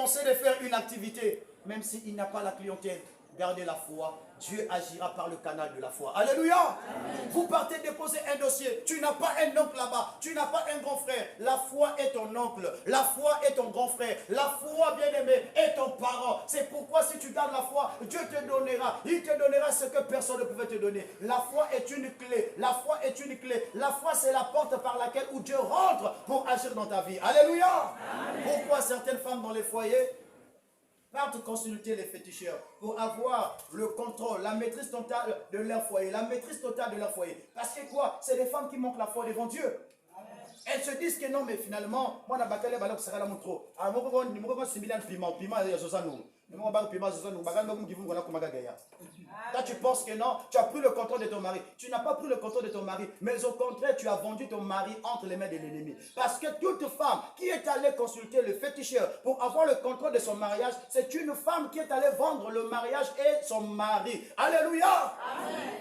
commencez de faire une activité, même s'il n'a pas la clientèle, gardez la foi. Dieu agira par le canal de la foi. Alléluia. Amen. Vous partez déposer un dossier. Tu n'as pas un oncle là-bas. Tu n'as pas un grand frère. La foi est ton oncle. La foi est ton grand frère. La foi, bien-aimé, est ton parent. C'est pourquoi si tu gardes la foi, Dieu te donnera. Il te donnera ce que personne ne pouvait te donner. La foi est une clé. La foi est une clé. La foi, c'est la porte par laquelle où Dieu rentre pour agir dans ta vie. Alléluia. Amen. Pourquoi certaines femmes dans les foyers partent consulter les féticheurs pour avoir le contrôle, la maîtrise totale de leur foyer. La maîtrise totale de leur foyer. Parce que quoi? C'est des femmes qui manquent la foi devant Dieu. Elles se disent que non, mais finalement, moi, je vais aller à la montre. Là, tu penses que non, tu as pris le contrôle de ton mari. Tu n'as pas pris le contrôle de ton mari, mais au contraire, tu as vendu ton mari entre les mains de l'ennemi. Parce que toute femme qui est allée consulter le féticheur pour avoir le contrôle de son mariage, c'est une femme qui est allée vendre le mariage et son mari. Alléluia!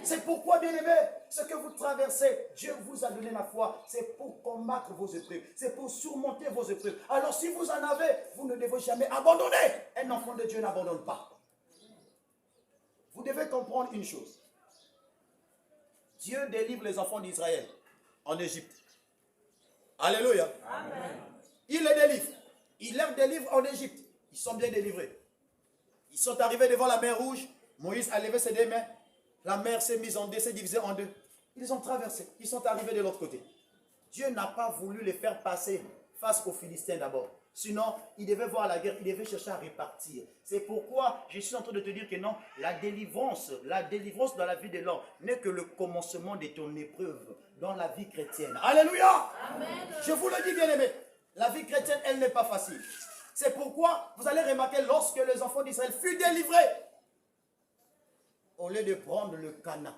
C'est pourquoi, bien-aimé, ce que vous traversez, Dieu vous a donné la foi. C'est pour combattre vos épreuves. C'est pour surmonter vos épreuves. Alors, si vous en avez, vous ne devez jamais abandonner. Un enfant de Dieu n'abandonne pas. Vous devez comprendre une chose. Dieu délivre les enfants d'Israël en Égypte. Alléluia. Amen. Il les délivre. Il les délivre en Égypte. Ils sont bien délivrés. Ils sont arrivés devant la mer Rouge. Moïse a levé ses deux mains. La mer s'est mise en deux, s'est divisée en deux. Ils ont traversé. Ils sont arrivés de l'autre côté. Dieu n'a pas voulu les faire passer face aux Philistins d'abord. Sinon, il devait voir la guerre, il devait chercher à répartir. C'est pourquoi je suis en train de te dire que non, la délivrance dans la vie de l'homme n'est que le commencement de ton épreuve dans la vie chrétienne. Alléluia! Amen. Je vous le dis, bien-aimé, la vie chrétienne, elle n'est pas facile. C'est pourquoi vous allez remarquer, lorsque les enfants d'Israël furent délivrés, au lieu de prendre le Canaan,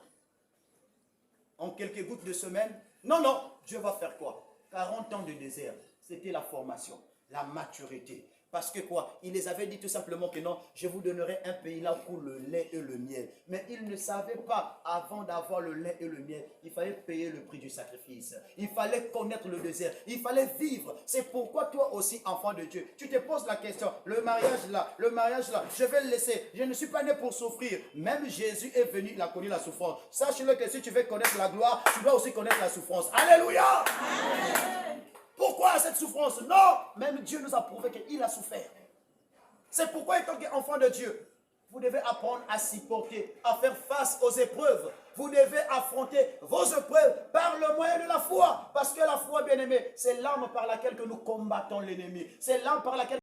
en quelques gouttes de semaine, non, Dieu va faire quoi? 40 ans de désert, c'était la formation. La maturité. Parce que quoi? Il les avait dit tout simplement que non, je vous donnerai un pays là où le lait et le miel. Mais ils ne savaient pas, avant d'avoir le lait et le miel, il fallait payer le prix du sacrifice. Il fallait connaître le désert. Il fallait vivre. C'est pourquoi toi aussi, enfant de Dieu, tu te poses la question, le mariage là, je vais le laisser. Je ne suis pas né pour souffrir. Même Jésus est venu, il a connu la souffrance. Sache-le que si tu veux connaître la gloire, tu dois aussi connaître la souffrance. Alléluia! Amen. Pourquoi cette souffrance? Non, même Dieu nous a prouvé qu'il a souffert. C'est pourquoi, étant qu'enfant de Dieu, vous devez apprendre à s'y porter, à faire face aux épreuves. Vous devez affronter vos épreuves par le moyen de la foi. Parce que la foi, bien-aimé, c'est l'arme par laquelle que nous combattons l'ennemi. C'est l'arme par laquelle